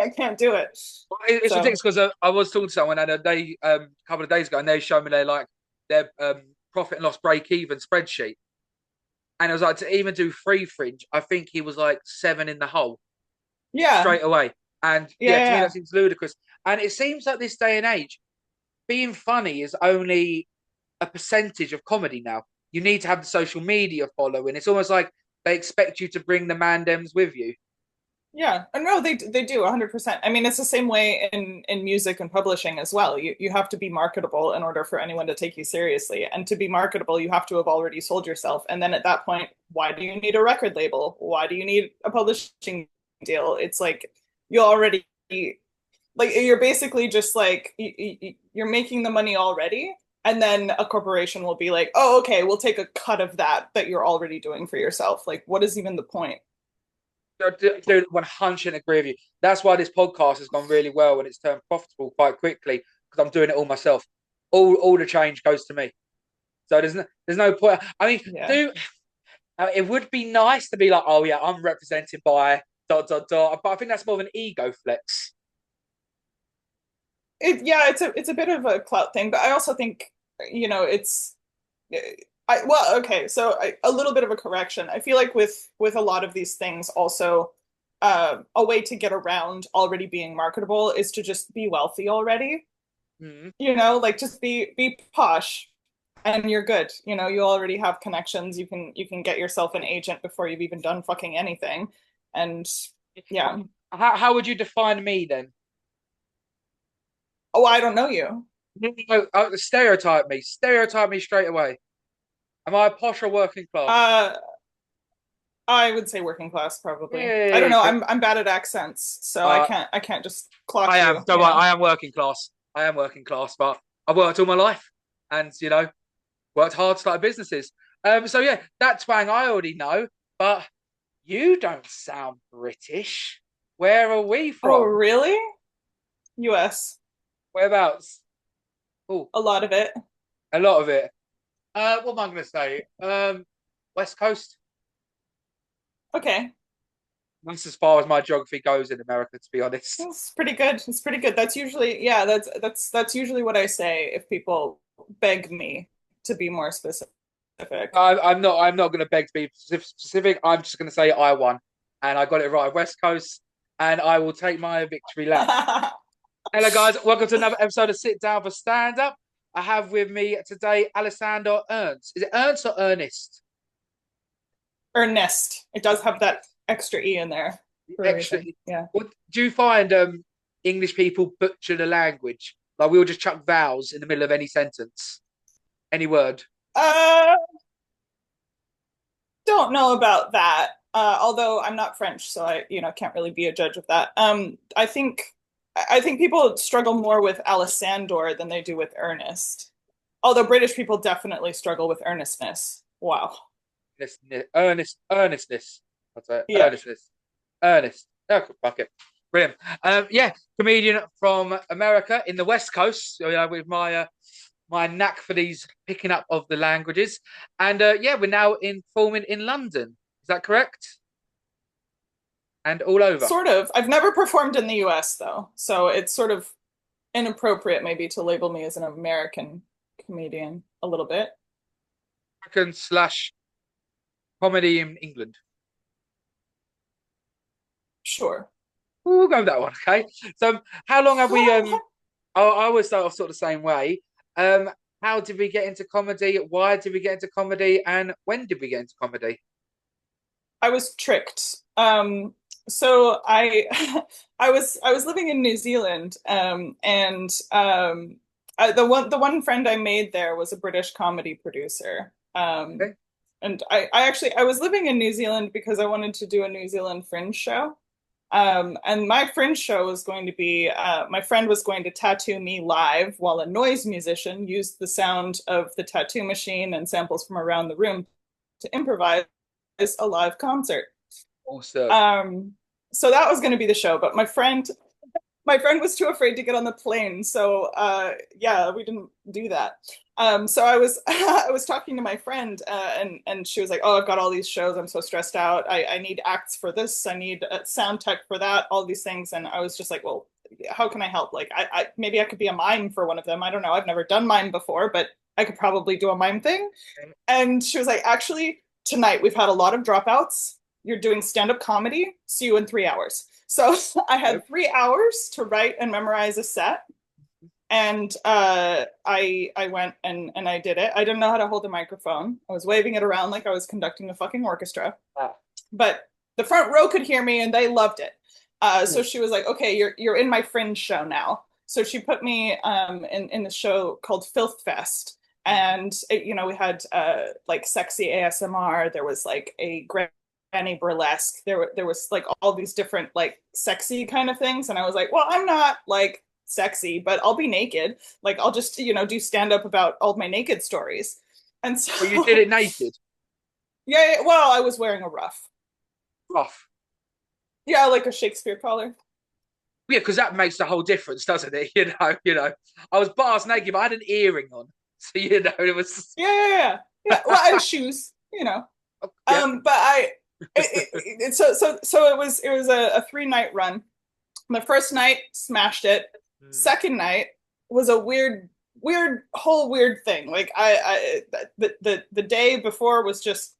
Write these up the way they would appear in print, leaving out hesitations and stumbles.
I can't do it. Well, it's So ridiculous because I was talking to someone and they a couple of days ago and they showed me their profit and loss break even spreadsheet, and it was like to even do free fringe, I think he was like seven in the hole yeah, straight away. And yeah, yeah, to me yeah. that seems ludicrous. And it seems like this day and age, being funny is only a percentage of comedy now. You need to have the social media following. It's almost like they expect you to bring the mandems with you. Yeah, no, they do 100%. I mean, it's the same way in music and publishing as well. You have to be marketable in order for anyone to take you seriously. And to be marketable, you have to have already sold yourself. And then at that point, why do you need a record label? Why do you need a publishing deal? It's like you already like you're basically just like you're making the money already. And then a corporation will be like, "Oh, okay, we'll take a cut of that you're already doing for yourself." Like, what is even the point? Dude, 100 agree with you. That's why this podcast has gone really well and it's turned profitable quite quickly because I'm doing it all myself. All the change goes to me. So there's no point. I mean, Yeah. it would be nice to be like, oh yeah, I'm represented by dot dot dot, but I think that's more of an ego flex. Yeah, it's a bit of a clout thing, but I also think, it's well, okay, so a little bit of a correction. I feel like with a lot of these things also a way to get around already being marketable is to just be wealthy already. Mm. Like just be posh and you're good. You already have connections. You can get yourself an agent before you've even done fucking anything. And yeah. How would you define me then? Oh, I don't know you. No, stereotype me straight away. Am I posh or working class? Uh I would say working class probably. I don't Yeah, know. I'm bad at accents, so I uh, can't just I clock am. you, Don't worry, I am working class. I am working class, but I've worked all my life, and worked hard, started businesses. So yeah, that twang I already know, but you don't sound British. Where are we Oh, from? really? US. Whereabouts? Oh, A lot of it. a lot of it. What am I going to say? West Coast. Okay. That's as far as my geography goes in America, to be honest. It's pretty good. It's pretty good. That's usually, yeah, that's usually what I say if people beg me to be more specific. I'm not. I'm not going to beg to be specific. I'm just going to say I won, and I got it right. West Coast, and I will take my victory lap. Hello, guys. Welcome to another episode of Sit Down for Stand Up. I have with me today Alessandor Ernst. Is it Ernst or Ernest? Earnest. It does have that extra E in there for a Extra. reason. Yeah. What do you find? English people butcher the language. Like we'll just chuck vowels in the middle of any sentence, any word. Uh, don't know about that. Although I'm not French, so I, can't really be a judge of that. I think people struggle more with Alessandor than they do with Ernest. Although British people definitely struggle with earnestness. Wow. Earnestness. That's it. Yeah. Earnestness. Ernest. Oh, fuck it. Brilliant. Yeah, comedian from America in the West Coast. So, with my knack for these picking up of the languages, and yeah, we're now in filming in London. Is that correct? And all over. Sort of. I've never performed in the US though, so it's sort of inappropriate maybe to label me as an American comedian a little bit. American slash comedy in England. Sure. We'll go with that one. Okay. So, how long have we? I always start off sort of the same way. Um, how did we get into comedy? Why did we get into comedy? And when did we get into comedy? I was tricked. So I was living in New Zealand, and the one friend I made there was a British comedy producer. Okay. And I was living in New Zealand because I wanted to do a New Zealand fringe show. And my fringe show was going to be my friend was going to tattoo me live while a noise musician used the sound of the tattoo machine and samples from around the room to improvise a live concert. Awesome. Um, so that was going to be the show, but my friend my friend was too afraid to get on the plane, so yeah, we didn't do that. So I was I was talking to my friend, and she was like, "Oh, I've got all these shows. I'm so stressed out. I need acts for this. I need sound tech for that. All these things." And I was just like, "Well, how can I help? Like, I maybe I could be a mime for one of them. I don't know. I've never done mime before, but I could probably do a mime thing." And she was like, "Actually, tonight we've had a lot of dropouts. You're doing stand-up comedy. See you in 3 hours." So I had 3 hours to write and memorize a set. And I went and I did it. I didn't know how to hold a microphone. I was waving it around like I was conducting a fucking orchestra. Wow. But the front row could hear me and they loved it. So she was like, "Okay, you're in my Fringe show now." So she put me in the show called Filth Fest, and we had like sexy ASMR. There was like a granny burlesque. There was like all these different like sexy kind of things, and I was like, "Well, I'm not like sexy, but I'll be naked. Like I'll just do stand up about all my naked stories." And so, Well, you did it naked. yeah, well, I was wearing a ruff. Rough. Yeah, like a Shakespeare collar. Yeah, because that makes the whole difference, doesn't it? I was butt naked, but I had an earring on, so it was. Yeah. Well, and shoes, Yeah. But so it was a 3 night run. The first night smashed it. Mm. Second night was a weird thing. Like the day before was just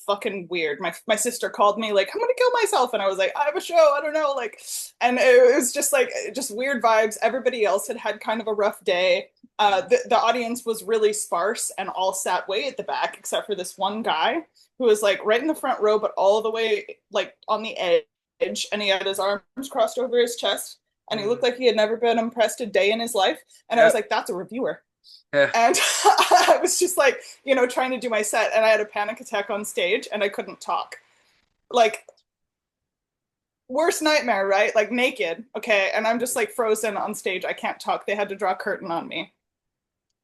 fucking weird. My sister called me like, "I'm gonna kill myself," and I was like, "I have a show. I don't know." Like, and it was just like just weird vibes. Everybody else had kind of a rough day. The audience was really sparse and all sat way at the back except for this one guy who was like right in the front row, but all the way like on the edge, and he had his arms crossed over his chest, and he Mm. looked like he had never been impressed a day in his life. And I Yeah. was like, "That's a reviewer." Yeah. And I was just like, trying to do my set, and I had a panic attack on stage, and I couldn't talk. Like, worst nightmare, right? Like naked, okay, and I'm just like frozen on stage. I can't talk. They had to draw a curtain on me.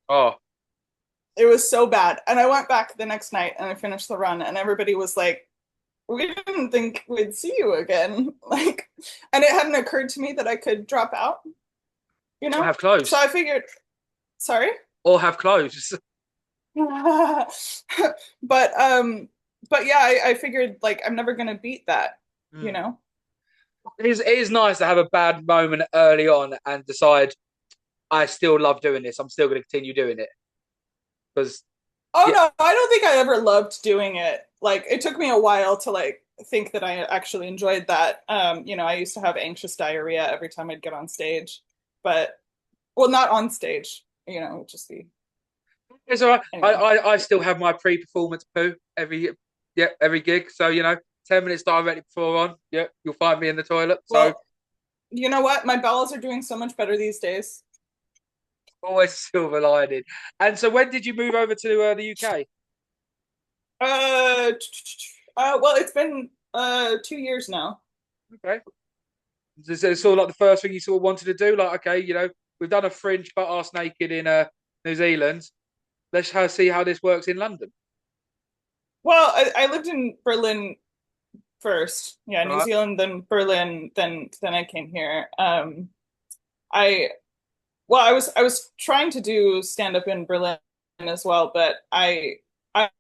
Oh, It was so bad. And I went back the next night and I finished the run, and everybody was like, "We didn't think we'd see you again." Like, and it hadn't occurred to me that I could drop out, you or know? have So clothes, I figured, sorry? or have clothes. but yeah, I figured like I'm never gonna beat that, you Mm. know? It is nice to have a bad moment early on and decide I still love doing this. I'm still going to continue doing it because Oh yeah, no, I don't think I ever loved doing it. Like it took me a while to like think that I actually enjoyed that. I used to have anxious diarrhea every time I'd get on stage. But well, not on stage, it would just be it's all right. I, anyway. I I still have my pre-performance poo every gig. So 10 minutes directly before on, you'll find me in the toilet. So Well, you know what? My bowels are doing so much better these days. always silver lining. And so when did you move over to the UK? Uh, well, it's been 2 years now. Okay, is it sort of like the first thing you sort of wanted to do? Like, okay, we've done a fringe butt ass naked in New Zealand. Let's see how this works in London. Well, I lived in Berlin first. Yeah, New Right. Zealand, then Berlin, then I came here. I well, I was trying to do stand up in Berlin as well, but I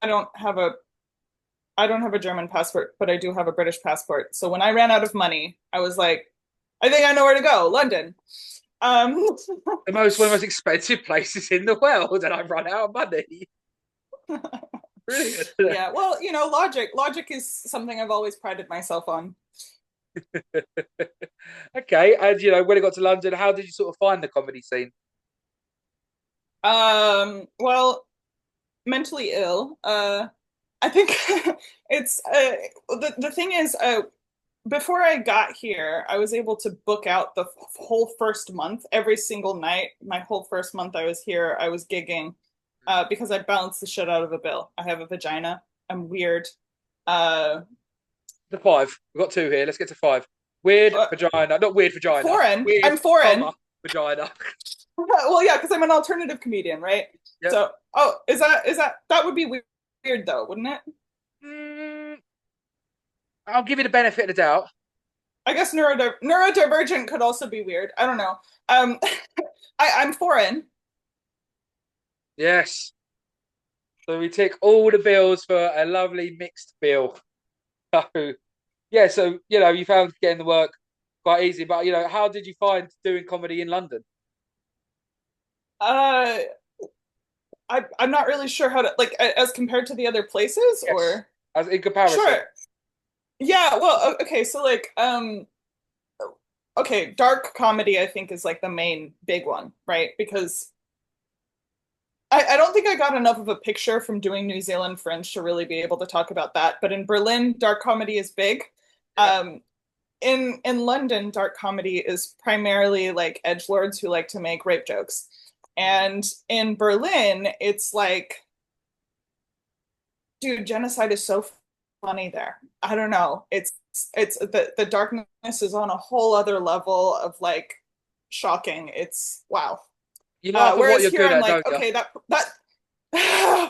don't have a German passport, but I do have a British passport. So when I ran out of money, I was like, I think I know where to go, London. Um, One of the most expensive places in the world, and I've run out of money. Brilliant. yeah, well, logic is something I've always prided myself on. Okay, and when it got to London, how did you sort of find the comedy scene? Well, mentally ill. I think it's the thing is, before I got here, I was able to book out the whole first month, every single night. My whole first month I was here, I was gigging, because I balanced the shit out of a bill. I have a vagina. I'm weird. Uh, The five. We've got two here. Let's get to five. Weird uh, vagina, not weird vagina. Foreign. Weird, I'm foreign. comma, vagina. Well, yeah, because I'm an alternative comedian, right? Yep. So, oh, that would be weird though, wouldn't it? Mm, I'll give you the benefit of the doubt. I guess neurodivergent could also be weird. I don't know. Um, I'm foreign. Yes. So we tick all the bills for a lovely mixed bill. So, yeah, so you found getting the work quite easy, but how did you find doing comedy in London? Uh, I'm not really sure how to like as compared to the other places Yes. or As in comparison. sure. Yeah, well, okay, so like okay, dark comedy I think is like the main big one, right? Because I don't think I got enough of a picture from doing New Zealand Fringe to really be able to talk about that. But in Berlin, dark comedy is big. Yeah. Um, in London, dark comedy is primarily like edgelords who like to make rape jokes. And in Berlin, it's like, dude, genocide is so funny there. I don't know. It's the darkness is on a whole other level of like shocking. It's wow. You laugh at what Whereas you're here good I'm at, like, don't you? okay, that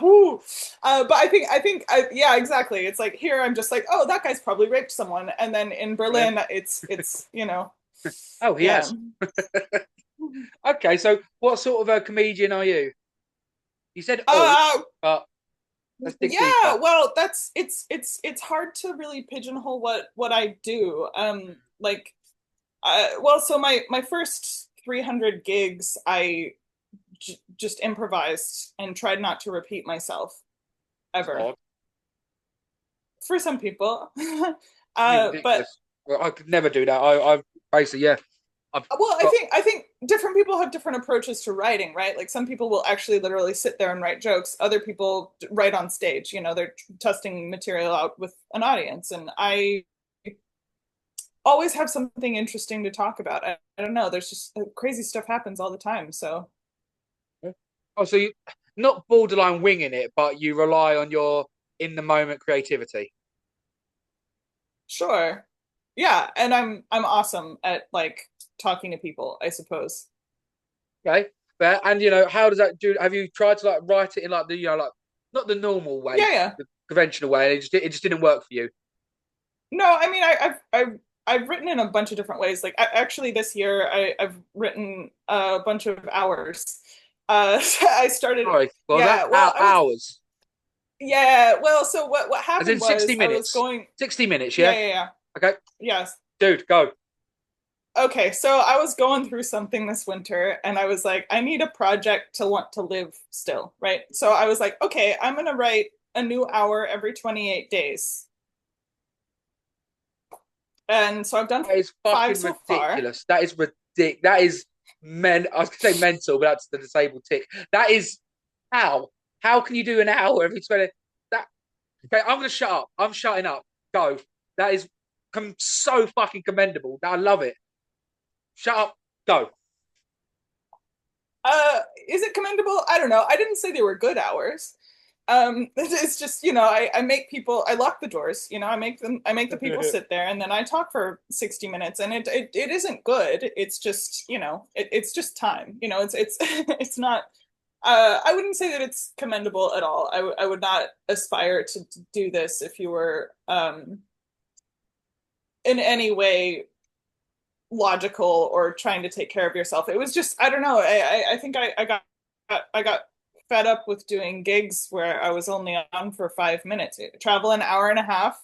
woo. But yeah, exactly. It's like here I'm just like, oh, that guy's probably raped someone, and then in Brilliant. Berlin, it's Oh, he yeah. has. Okay, so what sort of a comedian are you? You said all, Uh, but let's dig yeah. deeper. Well, that's it's hard to really pigeonhole what I do. Like, well, so my first 300 gigs, I just improvised and tried not to repeat myself It's ever. odd. For some people. To me, But ridiculous. Well, I could never do that. I basically, yeah. I've well, I got think I think different people have different approaches to writing, right? Like some people will actually literally sit there and write jokes. Other people write on stage. They're testing material out with an audience, and I always have something interesting to talk about. I don't know. There's just crazy stuff happens all the time. So oh, so you not borderline winging it, but you rely on your in the moment creativity. sure, yeah, and I'm awesome at like talking to people, I suppose. Okay. But and how does that do? Have you tried to like write it in like the like not the normal way, Yeah, yeah. the conventional way, and it just didn't work for you? No, I mean I've written in a bunch of different ways. Like actually this year I've written a bunch of hours. I started Sorry. Well, that yeah, well I was hours, yeah, well so what as in happened 60 was I was minutes. going 60 minutes, yeah, yeah. yeah, yeah. Okay, Yes. dude, go. Okay, so I was going through something this winter and I was like I need a project to want to live still, right? So I was like, okay, I'm gonna write a new hour every 28 days. And so I've done That is five fucking so far. ridiculous. That is ridiculous. That is I was gonna say mental, but that's the disabled tick. That is how. How can you do an hour every 20? That okay, I'm gonna shut up. I'm shutting up. Go. That is so fucking commendable. I love it. Shut up. Go. Uh, is it commendable? I don't know. I didn't say they were good hours. It's just, I make people, I lock the doors, I make the people sit there and then I talk for 60 minutes and it isn't good. It's just, it's just time, it's not, I wouldn't say that it's commendable at all. I would not aspire to do this if you were, in any way logical or trying to take care of yourself. It was just I don't know. I think I got fed up with doing gigs where I was only on for 5 minutes. Travel an hour and a half,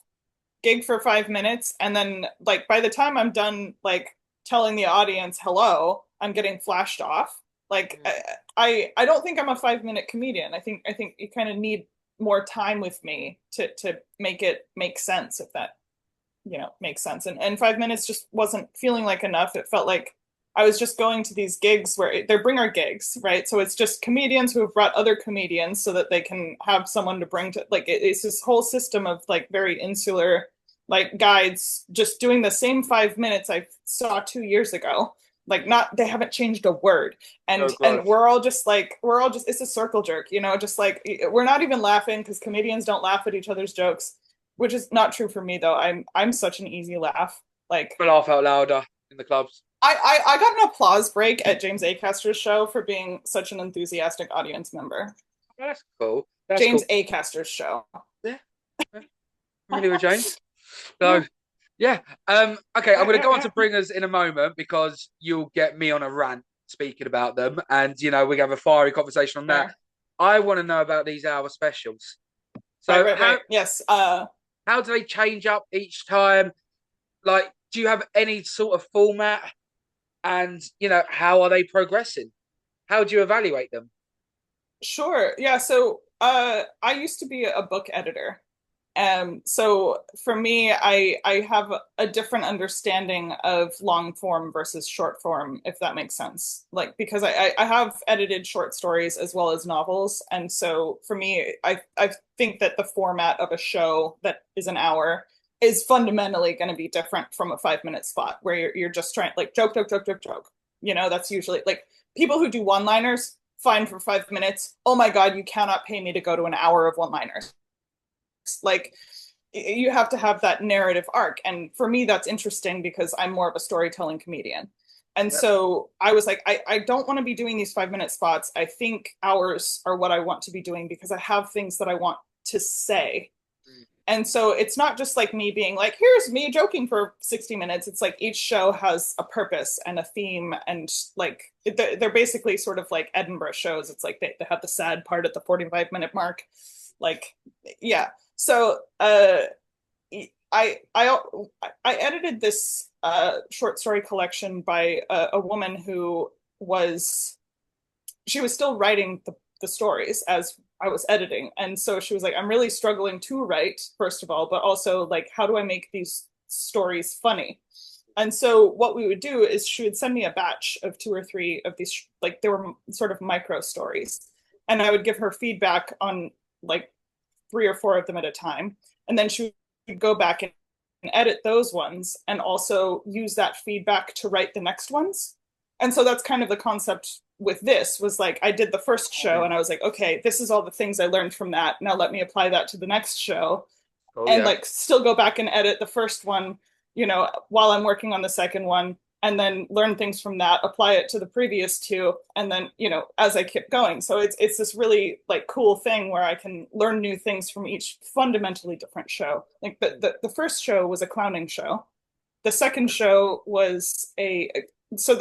gig for 5 minutes, and then like by the time I'm done like telling the audience hello, I'm getting flashed off. Like I don't think I'm a 5 minute comedian. I think you kind of need more time with me to make it make sense if that makes sense. And 5 minutes just wasn't feeling like enough. It felt like I was just going to these gigs where they're bringer gigs, right? So it's just comedians who have brought other comedians so that they can have someone to bring to like it's this whole system of like very insular like guides just doing the same 5 minutes I saw 2 years ago. Like not they haven't changed a word. No And growth. we're all just it's a circle jerk, just like we're not even laughing because comedians don't laugh at each other's jokes, which is not true for me though. I'm such an easy laugh. Like But laugh out louder in the clubs. I got an applause break at James Acaster's show for being such an enthusiastic audience member. That's cool. That's James cool. Acaster's show. Yeah. Yeah. Familiar with James? So Yeah. Okay, I'm going to go on to bringers in a moment because you'll get me on a rant speaking about them, and we can have a fiery conversation on that. Fair. I want to know about these hour specials. Right, So right, right. Yes. how do they change up each time? Like, do you have any sort of format? And how are they progressing? How do you evaluate them? Sure. Yeah. So I used to be a book editor. So for me, I have a different understanding of long form versus short form, if that makes sense. Like because I have edited short stories as well as novels. And so for me, I think that the format of a show that is an hour is fundamentally going to be different from a 5 minute spot where you're just trying like joke, joke, joke, joke, joke. That's usually like people who do one-liners, fine for 5 minutes. Oh my God, you cannot pay me to go to an hour of one-liners. Like you have to have that narrative arc. And for me, that's interesting because I'm more of a storytelling comedian. And Yep. so I was like, I don't want to be doing these 5 minute spots. I think hours are what I want to be doing because I have things that I want to say. And so it's not just like me being like, here's me joking for 60 minutes. It's like each show has a purpose and a theme. And like they're basically sort of like Edinburgh shows. It's like they have the sad part at the 45-minute mark. Like, yeah. So I I I edited this short story collection by a woman who was she was still writing the stories as I was editing. And so she was like, I'm really struggling to write, first of all, but also like, how do I make these stories funny? And so what we would do is she would send me a batch of two or three of these, like they were sort of micro stories. And I would give her feedback on like three or four of them at a time. And then she would go back and edit those ones and also use that feedback to write the next ones. And so that's kind of the concept with this was like I did the first show and I was like, okay, this is all the things I learned from that. Now let me apply that to the next show Oh and yeah. like still go back and edit the first one, while I'm working on the second one and then learn things from that, apply it to the previous two, and then, as I keep going. So it's this really like cool thing where I can learn new things from each fundamentally different show. Like the first show was a clowning show. The second show was the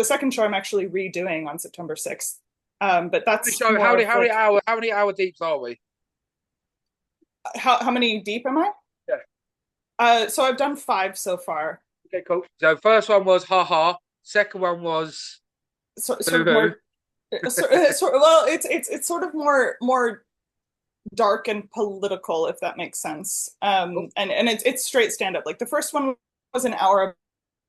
second show I'm actually redoing on September 6th. But that's So more of like how many hour deeps are we? how many deep am I? Yeah. So I've done five so far. Okay, cool. So first one was haha. Second one was Sort boo of hoo. more well, it's sort of more dark and political, if that makes sense. And it's straight stand up. Like the first one was an hour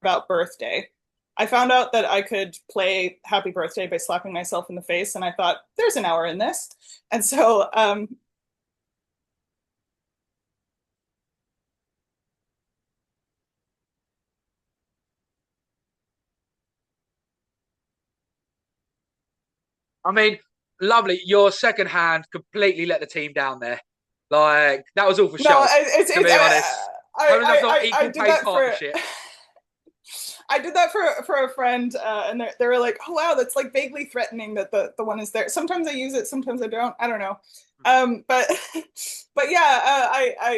about birthday. I found out that I could play Happy Birthday by slapping myself in the face, and I thought, there's an hour in this. And so I mean, lovely. Your second hand completely let the team down there. Like that was all for no, show, to it's be honest. Having that's not I equal did pay that for partnership. I did that for a friend, and they were like, "Oh wow, that's like vaguely threatening that the one is there." Sometimes I use it, sometimes I don't. I don't know, but but yeah,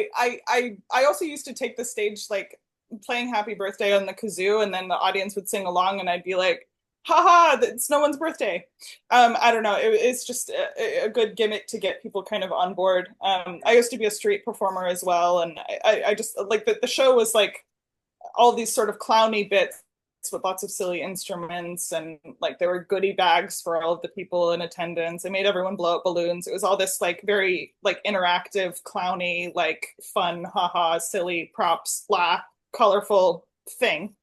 I also used to take the stage like playing Happy Birthday on the kazoo, and then the audience would sing along, and I'd be like, "Haha, it's no one's birthday." I don't know. It's just a good gimmick to get people kind of on board. I used to be a street performer as well, and I just like the show was like all these sort of clowny bits with lots of silly instruments, and like there were goodie bags for all of the people in attendance. I made everyone blow up balloons. It was all this like very like interactive, clowny, like fun, haha, silly props, blah, colorful thing.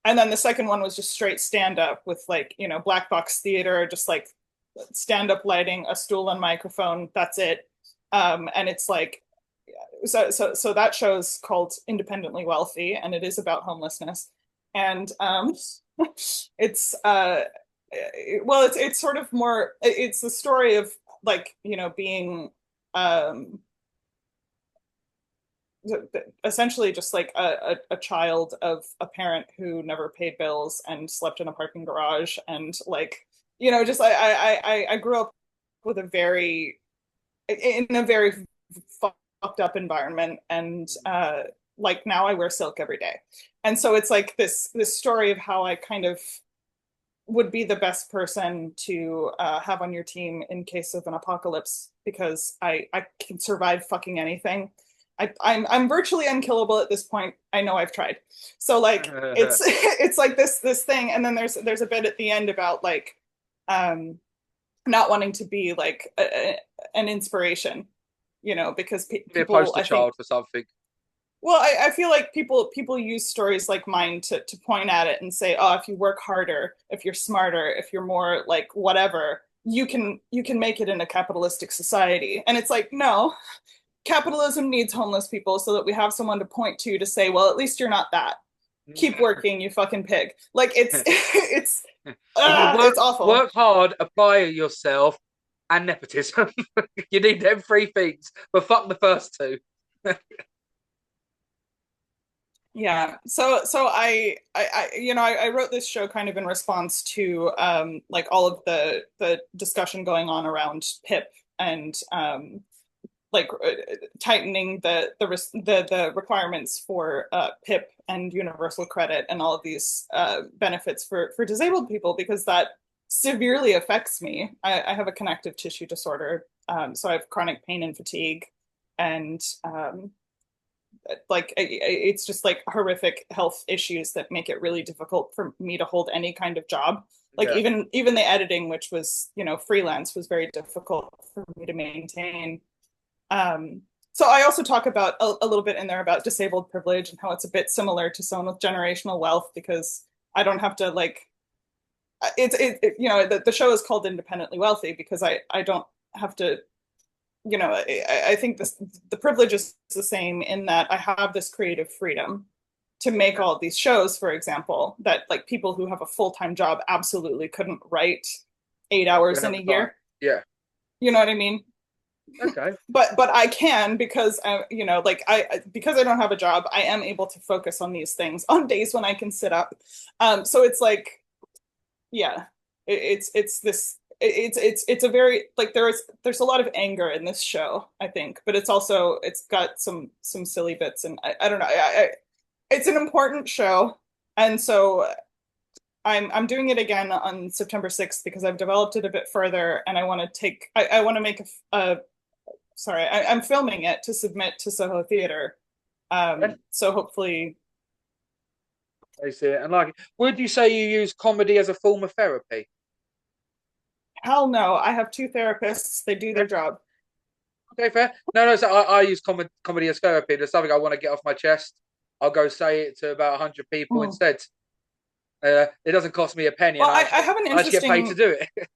And then the second one was just straight stand up with like, black box theater, just like stand up lighting, a stool and microphone. That's it. And it's like so that show's called Independently Wealthy, and it is about homelessness. And it's well, it's sort of more. It's the story of like being um, essentially just like a child of a parent who never paid bills and slept in a parking garage, and like just I grew up with a very in a very fucked up environment, and like now I wear silk every day. And so it's like this story of how I kind of would be the best person to have on your team in case of an apocalypse because I can survive fucking anything. I'm virtually unkillable at this point. I know I've tried. So like it's it's like this thing, and then there's a bit at the end about like um not wanting to be like an inspiration, because Be a people, poster I think, child for something. well, I feel like people use stories like mine to point at it and say, oh, if you work harder, if you're smarter, if you're more like whatever, you can make it in a capitalistic society. And it's like, no, capitalism needs homeless people so that we have someone to point to say, well, at least you're not that. Keep working, you fucking pig. Like Work it's awful. work hard, apply yourself, and nepotism. You need them three things, but fuck the first two. Yeah. So I wrote this show kind of in response to like all of the discussion going on around PIP and like tightening the requirements for PIP and universal credit and all of these benefits for disabled people because that severely affects me. I have a connective tissue disorder, so I have chronic pain and fatigue, and like it's just like horrific health issues that make it really difficult for me to hold any kind of job. Like Yeah. even the editing, which was freelance, was very difficult for me to maintain. So I also talk about a little bit in there about disabled privilege and how it's a bit similar to someone with generational wealth because I don't have to like the show is called Independently Wealthy because I don't have to I think the privilege is the same in that I have this creative freedom to make all of these shows, for example, that like people who have a full-time job absolutely couldn't write 8 hours Don't in have a the time. year. Yeah. You know what I mean? Okay. But I can because like because I don't have a job, I am able to focus on these things on days when I can sit up. So it's like, yeah, it's this it's a very like there's a lot of anger in this show, I think, but it's got some silly bits, and I don't know, it's an important show, and so I'm doing it again on September 6th because I've developed it a bit further, and I want to make a sorry, I'm filming it to submit to Soho Theatre. Yeah, So hopefully, I see it. And like, would you say you use comedy as a form of therapy? hell no, I have two therapists, they do their Okay, job. okay, fair. No, no. So I use comedy as therapy. There's something I want to get off my chest. I'll go say it to about 100 people Mm. instead. It doesn't cost me a penny, Well, and I have an I actually get paid to interesting do it.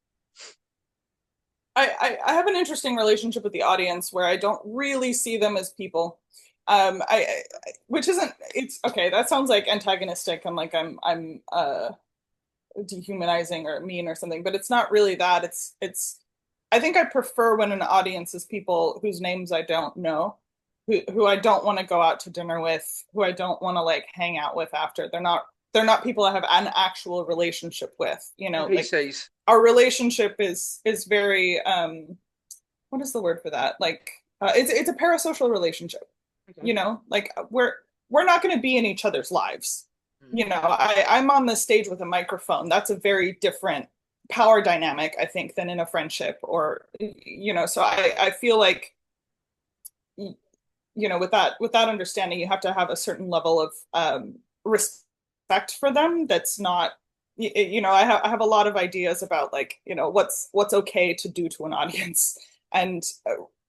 I have an interesting relationship with the audience where I don't really see them as people. Which isn't it's okay, that sounds like antagonistic and like I'm dehumanizing or mean or something, but it's not really that. It's I think I prefer when an audience is people whose names I don't know, who I don't want to go out to dinner with, who I don't want to like hang out with after. They're not people I have an actual relationship with, like NPCs. our relationship is very what is the word for that? Like it's a parasocial relationship, Okay. like we're not going to be in each other's lives. Hmm. I'm on the stage with a microphone. That's a very different power dynamic, I think, than in a friendship or so I feel like with that understanding, you have to have a certain level of respect for them. That's not, I have a lot of ideas about like, what's okay to do to an audience. And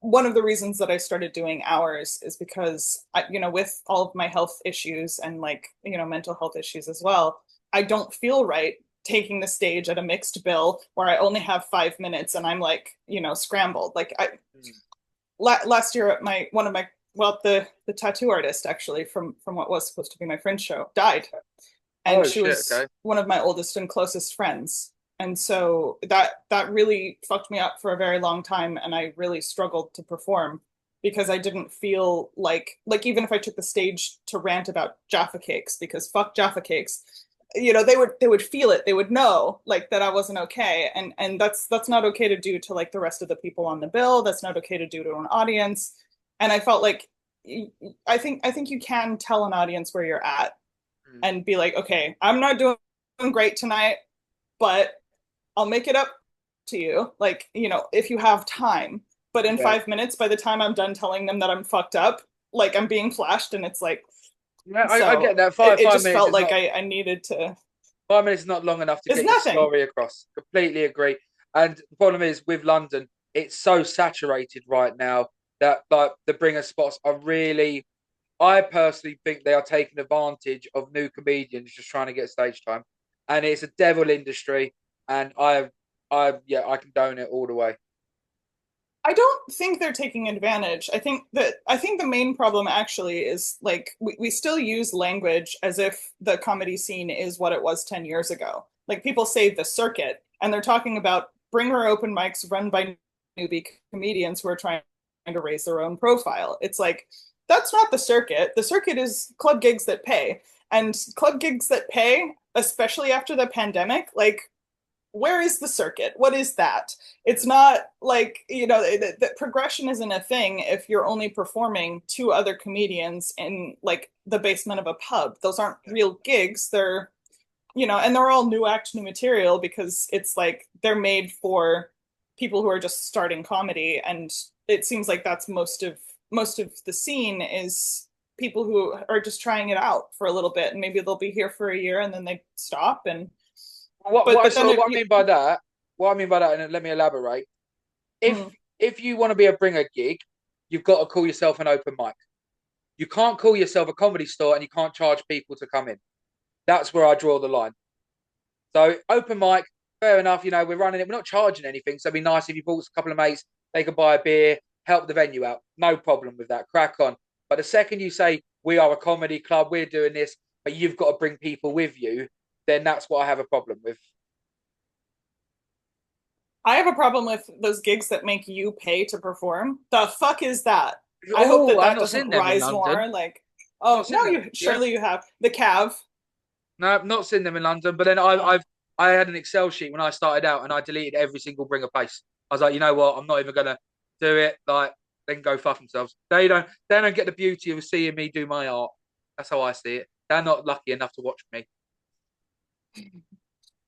one of the reasons that I started doing hours is because with all of my health issues and like, mental health issues as well, I don't feel right taking the stage at a mixed bill where I only have 5 minutes and I'm like, scrambled. Like last year at my one of my well the tattoo artist actually from what was supposed to be my friend's show died, and Oh she shit. was Okay. one of my oldest and closest friends, and so that really fucked me up for a very long time, and I really struggled to perform because I didn't feel like even if I took the stage to rant about Jaffa cakes because fuck Jaffa cakes, they would feel it, they would know like that I wasn't okay, and that's not okay to do to like the rest of the people on the bill. That's not okay to do to an audience. And I felt like I think you can tell an audience where you're at, Mm. and be like, okay, I'm not doing great tonight, but I'll make it up to you. Like, if you have time. But in Yeah. 5 minutes, by the time I'm done telling them that I'm fucked up, like I'm being flashed and it's like, Yeah, I so get that. it, Five it five just minutes felt is like not I needed to, 5 minutes is not long enough to it's get your nothing. story across. Completely agree. And the problem is with London, it's so saturated right now that like the bringer spots are really. I personally think they are taking advantage of new comedians just trying to get stage time, and it's a devil industry. And yeah, I condone it all the way. I don't think they're taking advantage. I think the main problem actually is like we still use language as if the comedy scene is what it was 10 years ago. Like people say the circuit, and they're talking about bringer open mics run by newbie comedians who are trying to raise their own profile. It's like that's not the circuit. The circuit is club gigs that pay. And club gigs that pay, especially after the pandemic, like where is the circuit? What is that? It's not like, the progression isn't a thing if you're only performing two other comedians in like the basement of a pub. Those aren't real gigs. And they're all new act, new material because it's like they're made for people who are just starting comedy. And it seems like that's most of the scene is people who are just trying it out for a little bit and maybe they'll be here for a year and then they stop and What but what I but then sort of if what I you mean by that, and let me elaborate. If mm, if you want to be a bringer gig, you've got to call yourself an open mic. You can't call yourself a comedy store and you can't charge people to come in. That's where I draw the line. So open mic, fair enough. We're running it. We're not charging anything. So it'd be nice if you brought a couple of mates, they could buy a beer, help the venue out. No problem with that. Crack on. But the second you say we are a comedy club, we're doing this, but you've got to bring people with you, then that's what I have a problem with. I have a problem with those gigs that make you pay to perform. The fuck is that? I hope Oh, that I've that not doesn't seen them in rise London. more. Like, Not oh seen no, them. you Yeah. surely you have the Cav. No, I've not seen them in London. But then Oh. I had an Excel sheet when I started out, and I deleted every single bringer place. I was like, you know what? I'm not even gonna do it. Like, they can go fuck themselves. They don't get the beauty of seeing me do my art. That's how I see it. They're not lucky enough to watch me.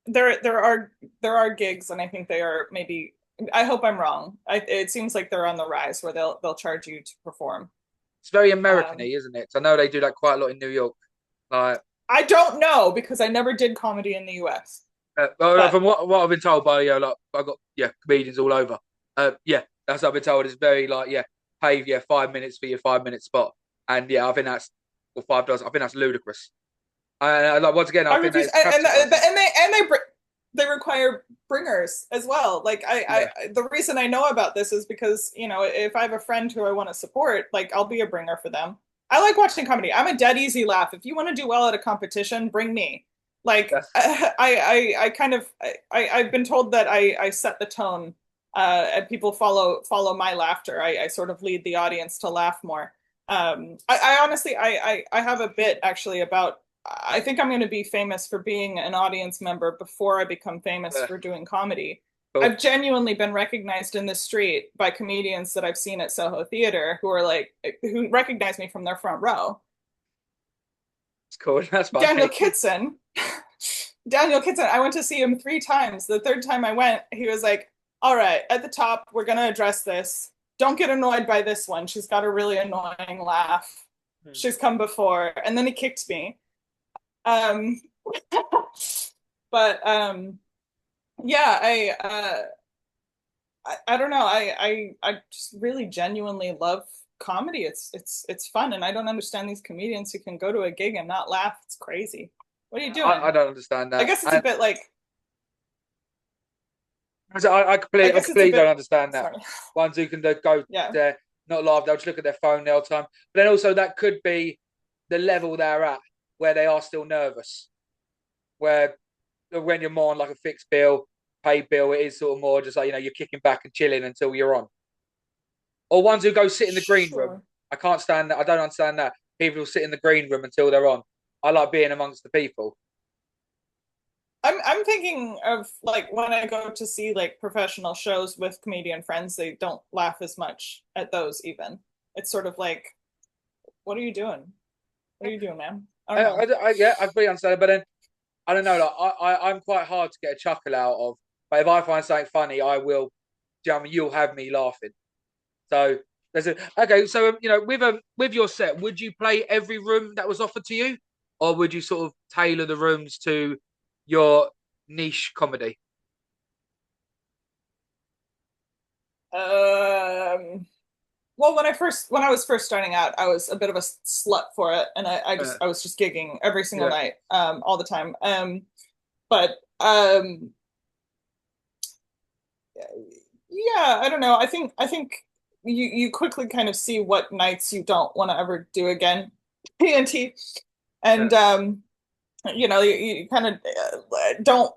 There are gigs, and I think they are maybe. I hope I'm wrong. It seems like they're on the rise where they'll charge you to perform. It's very American-y, Um, isn't it? 'Cause I know they do that quite a lot in New York. Like, I don't know because I never did comedy in the U.S. well, But from what I've been told by like I got comedians all over. Yeah, that's what I've been told. It's very like pay 5 minutes for your 5 minute spot, and I think that's or $5. I think that's ludicrous. And like once again, I I think refuse, that's and capitalizing. they require bringers as well. Like Yeah, the reason I know about this is because if I have a friend who I want to support, like I'll be a bringer for them. I like watching comedy. I'm a dead easy laugh. If you want to do well at a competition, bring me. Like that's I kind of I've been told that I set the tone, and people follow my laughter. I sort of lead the audience to laugh more. I honestly I have a bit actually about I think I'm going to be famous for being an audience member before I become famous uh, for doing comedy. cool. I've genuinely been recognized in the street by comedians that I've seen at Soho Theater who are like who recognize me from their front row. It's cool. That's Daniel funny. Kitson, Daniel Kitson, I went to see him 3 times. The third time I went, he was like, "All right, at the top, we're going to address this. Don't get annoyed by this one. She's got a really annoying laugh. Hmm. She's come before." And then he kicked me. Um, but yeah, I don't know. I just really genuinely love comedy. It's fun, and I don't understand these comedians who can go to a gig and not laugh. It's crazy. What are you I doing? don't understand I that, guess it's a and bit like I I guess it's a completely don't bit understand that. sorry. Ones who can go Yeah. there, not laugh, they'll just look at their phone the whole time. But then also that could be the level they're at, where they are still nervous. Where when you're more on like a fixed bill, paid bill, it is sort of more just like you're kicking back and chilling until you're on. Or ones who go sit in the green room. Sure. I can't stand that. I don't understand that. People who sit in the green room until they're on. I like being amongst the people. I'm thinking of like when I go to see like professional shows with comedian friends, they don't laugh as much at those even. It's sort of like, what are you doing? What are you doing, man? I don't know. Yeah, I completely understand it, but then I don't know. Like, I'm quite hard to get a chuckle out of. But if I find something funny, I will. Do you know what I mean? You'll have me laughing. So there's a okay. So with your set, would you play every room that was offered to you, or would you sort of tailor the rooms to your niche comedy? Um, well, when I was first starting out, I was a bit of a slut for it, and Uh, I was just gigging every single yeah. night, all the time. But yeah, I don't know. I think you quickly kind of see what nights you don't want to ever do again, TNT, Yeah. and you kind of don't.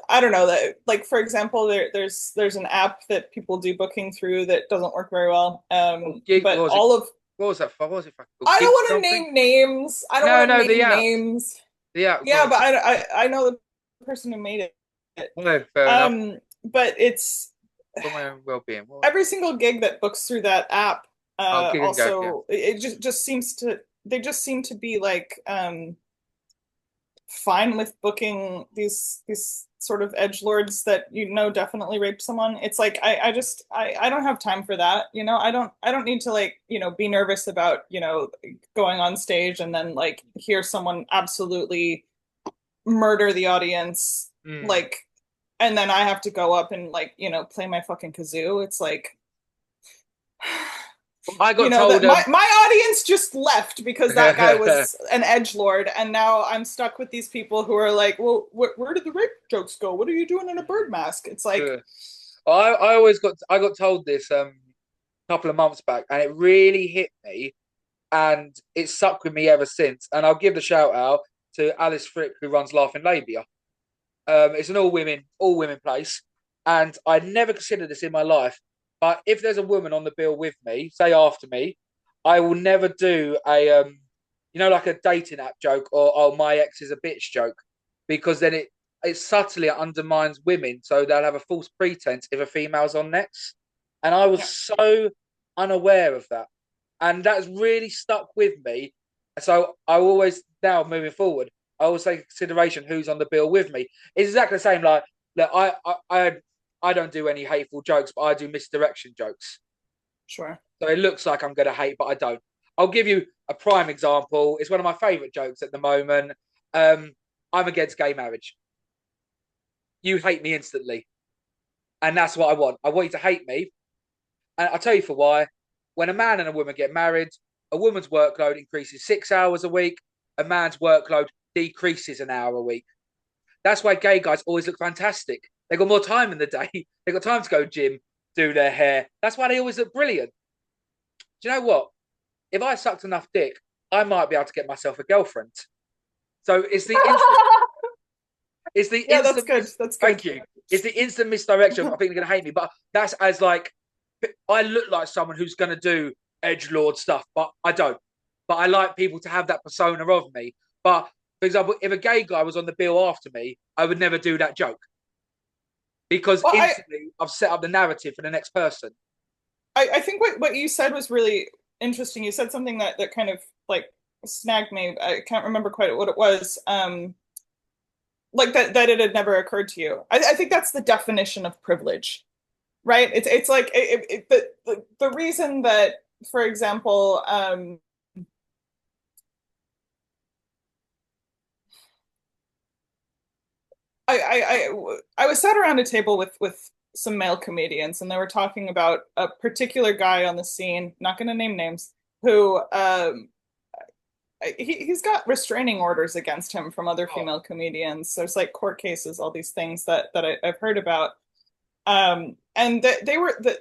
I don't know that. Like for example, there's an app that people do booking through that doesn't work very well. What But was it? all of What was that for? What was it for? I don't Gig want to something? name names. I don't No, want to no, the name app. names. The app. Go Yeah, on. but I know the person who made it. No, fair enough. But it's For my own well-being. every single gig that books through that app. Oh, gig and go. Yeah. Also, it just seems to they just seem to be like fine with booking these sort of edge lords that definitely raped someone. It's like I don't have time for that. I don't need to like be nervous about going on stage and then like hear someone absolutely murder the audience Mm. like, and then I have to go up and like play my fucking kazoo. It's like I got told that my audience just left because that guy was an edge lord, and now I'm stuck with these people who are like, well, where did the rape jokes go? What are you doing in a bird mask? It's like, I got told this a couple of months back, and it really hit me, and it stuck with me ever since. And I'll give the shout out to Alice Frick, who runs Laughing Labia. It's an all women place, and I never considered this in my life. But if there's a woman on the bill with me, say after me, I will never do like a dating app joke or oh my ex is a bitch joke, because then it subtly undermines women, so they'll have a false pretense if a female's on next. And I was yeah, so unaware of that, and that's really stuck with me. So I always now moving forward, I always take consideration who's on the bill with me. It's exactly the same. Like, look, I don't do any hateful jokes, but I do misdirection jokes. sure. So it looks like I'm going to hate, but I don't. I'll give you a prime example. It's one of my favourite jokes at the moment. Um, I'm against gay marriage. You hate me instantly, and that's what I want. I want you to hate me, and I'll tell you for why. When a man and a woman get married, a woman's workload increases 6 hours a week. A man's workload decreases an hour a week. That's why gay guys always look fantastic. They got more time in the day. They got time to go gym, do their hair. That's why they always look brilliant. Do you know what? If I sucked enough dick, I might be able to get myself a girlfriend. So it's the Yeah, that's instant good. That's good. thank you. It's the instant misdirection. I think they're gonna hate me, but that's as like I look like someone who's gonna do edge lord stuff, but I don't. But I like people to have that persona of me. But for example, if a gay guy was on the bill after me, I would never do that joke because Well, instantly I've set up the narrative for the next person. I think what you said was really interesting. You said something that kind of like snagged me. I can't remember quite what it was. Like that it had never occurred to you. I think that's the definition of privilege, right? It's like the reason that, for example, I was sat around a table with some male comedians, and they were talking about a particular guy on the scene. Not going to name names. Who he's got restraining orders against him from other Oh, female comedians. There's like court cases, all these things that I've heard about. And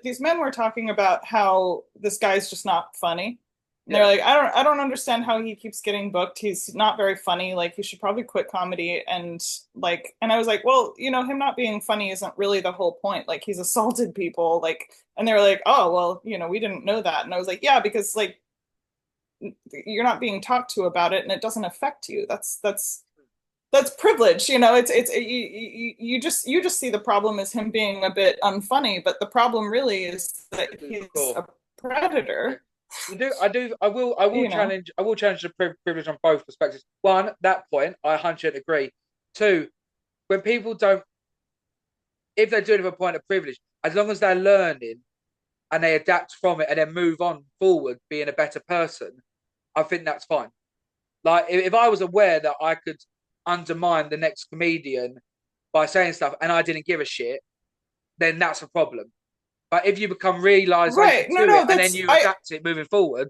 these men were talking about how this guy's just not funny. And they're yeah. like, I don't understand how he keeps getting booked. He's not very funny. Like he should probably quit comedy. And I was like, well, him not being funny isn't really the whole point. Like he's assaulted people. Like, and they were like, oh, well, we didn't know that. And I was like, yeah, because like you're not being talked to about it and it doesn't affect you. That's privilege. You just see the problem as him being a bit unfunny, but the problem really is that he's Cool. a predator. I will you know. challenge the privilege on both perspectives. One, that point, I 100% agree. Two, when people don't, if they're doing it from a point of privilege, as long as they're learning and they adapt from it and then move on forward, being a better person, I think that's fine. Like if I was aware that I could undermine the next comedian by saying stuff and I didn't give a shit, then that's a problem. But if you become realization Right. No, to it no, and then that's you I adapt it moving forward,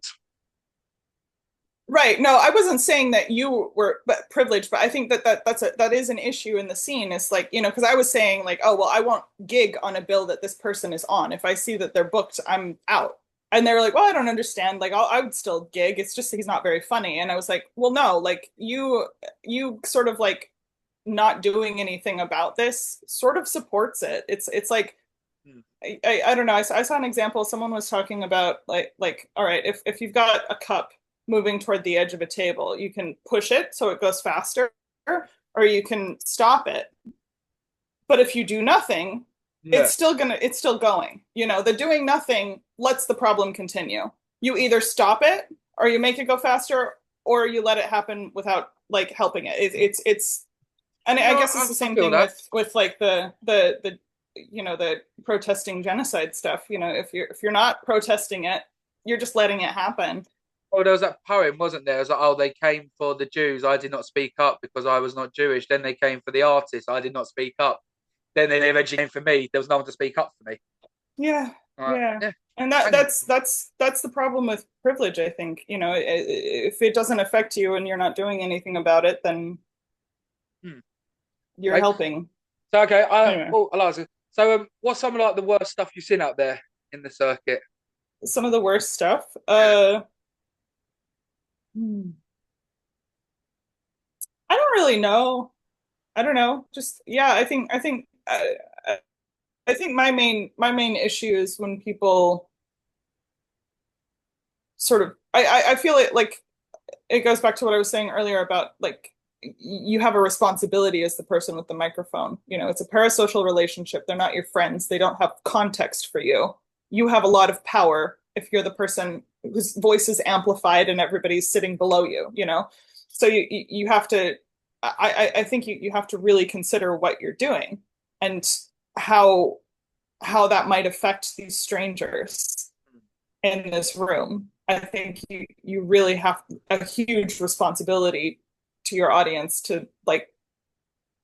right. No, I wasn't saying that you were but privileged, but I think that is an issue in the scene. It's like, because I was saying like, oh, well, I won't gig on a bill that this person is on. If I see that they're booked, I'm out. And they were like, well, I don't understand. Like, I would still gig. It's just he's not very funny. And I was like, well, no, like you sort of like not doing anything about this sort of supports it. It's like I don't know. I saw an example. Someone was talking about like all right, if you've got a cup moving toward the edge of a table, you can push it so it goes faster, or you can stop it. But if you do nothing, yeah. it's still going. The doing nothing lets the problem continue. You either stop it or you make it go faster or you let it happen without like helping it. It's and I No, guess it's the I same feel thing that. with like the the protesting genocide stuff. If you're not protesting it, you're just letting it happen. Oh, there was that poem, wasn't there? It was like, oh, they came for the Jews. I did not speak up because I was not Jewish. Then they came for the artists. I did not speak up. Then they eventually came for me. There was no one to speak up for me. Yeah, yeah. Yeah, And and that's the problem with privilege, I think. If it doesn't affect you and you're not doing anything about it, then hmm, you're okay. helping. So okay, Anyway, Eliza. So what's some of like the worst stuff you've seen out there in the circuit? some of the worst stuff. Hmm, I don't really know. I don't know. Just yeah, I think my main issue is when people sort of I feel it like it goes back to what I was saying earlier about like you have a responsibility as the person with the microphone. It's a parasocial relationship. They're not your friends. They don't have context for you. You have a lot of power if you're the person whose voice is amplified and everybody's sitting below you. So you have to I think you have to really consider what you're doing and how how that might affect these strangers in this room. I think you really have a huge responsibility to your audience to like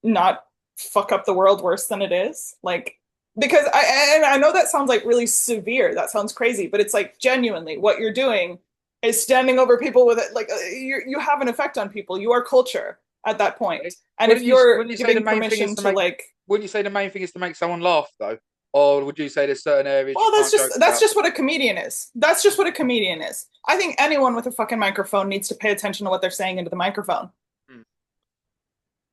not fuck up the world worse than it is. Like because I know that sounds like really severe. That sounds crazy, but it's like genuinely what you're doing is standing over people with it. Like you have an effect on people. You are culture at that point. And if you're Wouldn't you say the giving main thing is permission to to make? like Wouldn't you say the main thing is to make someone laugh though, or would you say there's certain areas you well, can't joke that's about? just what a comedian is. That's just what a comedian is. I think anyone with a fucking microphone needs to pay attention to what they're saying into the microphone. Hmm,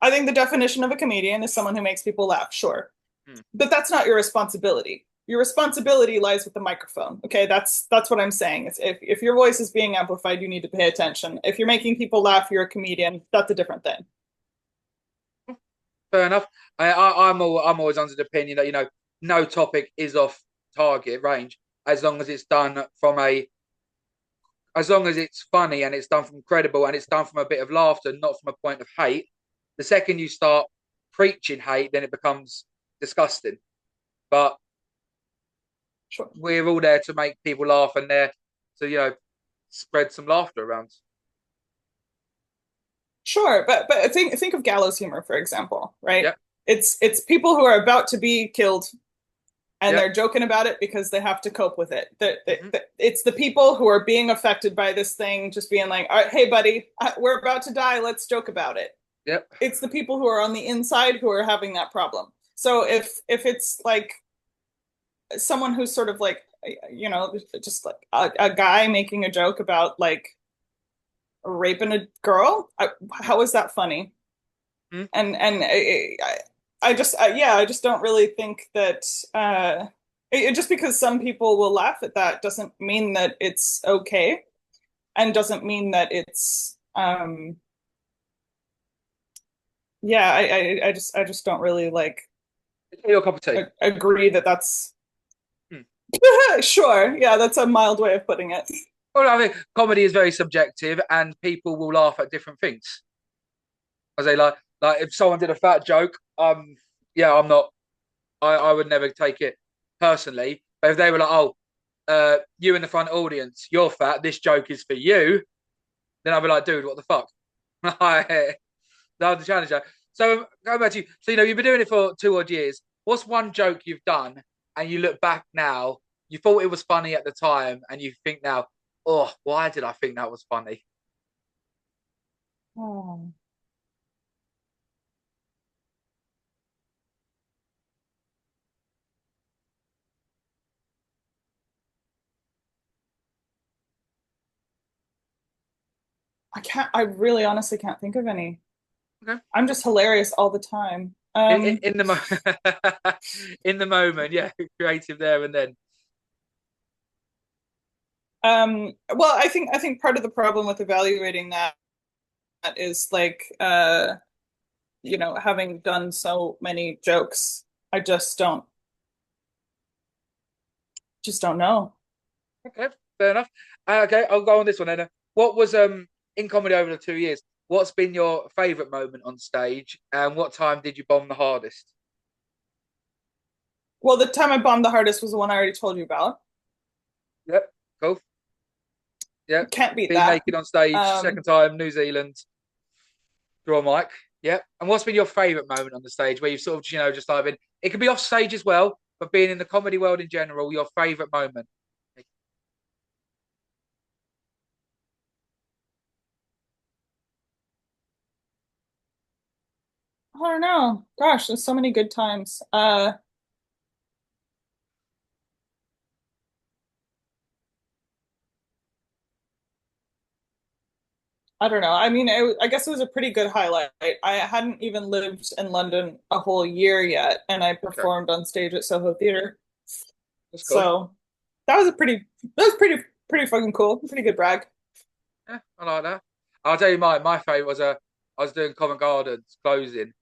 I think the definition of a comedian is someone who makes people laugh, sure. hmm. But that's not your responsibility. Your responsibility lies with the microphone. Okay, that's what I'm saying. If your voice is being amplified, you need to pay attention. If you're making people laugh, you're a comedian. That's a different thing. Fair enough. I'm always under the opinion that no topic is off target range as long as it's done from a as long as it's funny and it's done from credible and it's done from a bit of laughter, not from a point of hate. The second you start preaching hate, then it becomes disgusting. But Sure. we're all there to make people laugh and there to spread some laughter around. Sure, but think of gallows humor, for example, right? Yep, It's people who are about to be killed and yep. they're joking about it because they have to cope with it. Hmm. It's the people who are being affected by this thing, just being like, "All right, hey, buddy, we're about to die. Let's joke about it." Yep. It's the people who are on the inside who are having that problem. So if it's like someone who's sort of like, just like a guy making a joke about like raping a girl, how is that funny? Hmm. And I just yeah, I just don't really think that just because some people will laugh at that doesn't mean that it's okay and doesn't mean that it's yeah, I just don't really like It's your cup of tea. agree that that's Hmm. sure, yeah, that's a mild way of putting it. Well, I think comedy is very subjective, and people will laugh at different things. I say like if someone did a fat joke, yeah, I'm not. I would never take it personally. But if they were like, oh, you in the front audience, you're fat. This joke is for you. Then I'd be like, dude, what the fuck? That's the challenge. So going back to you, so you've been doing it for 2 odd years. What's one joke you've done, and you look back now, you thought it was funny at the time, and you think now, oh, why did I think that was funny? Oh, I can't. I really honestly can't think of any. Okay. I'm just hilarious all the time. In the in the moment, yeah, creative there and then. Well, I think part of the problem with evaluating that is like, having done so many jokes, I just don't know. Okay, fair enough. Okay, I'll go on this one then. What was in comedy over the 2 years? What's been your favourite moment on stage, and what time did you bomb the hardest? Well, the time I bombed the hardest was the one I already told you about. Yep, cool. Yep, Can't beat being that. naked on stage, second Um, time, New Zealand, draw mic. Yep. And what's been your favourite moment on the stage where you've sort of, just like been, it could be off stage as well, but being in the comedy world in general, your favourite moment? I don't know. Gosh, there's so many good times. I don't know. I mean, I guess it was a pretty good highlight. I hadn't even lived in London a whole year yet, and I Okay, performed on stage at Soho Theatre. that's cool. So that was pretty fucking cool. Pretty good brag. Yeah, I like that. I'll tell you my favourite was I was doing Covent Gardens closing,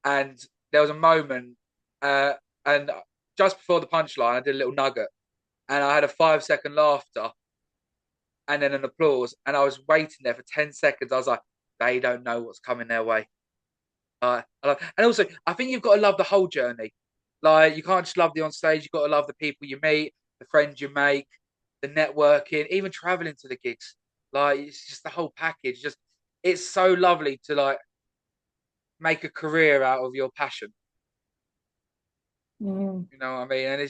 and there was a moment, uh, and just before the punchline, I did a little nugget, and I had a 5 second laughter, and then an applause, and I was waiting there for 10 seconds. I was like, they don't know what's coming their way. And also, I think you've got to love the whole journey. Like, you can't just love the on stage. You've got to love the people you meet, the friends you make, the networking, even traveling to the gigs. Like, it's just the whole package. Just, it's so lovely to like make a career out of your passion. Mm. You know what I mean? And I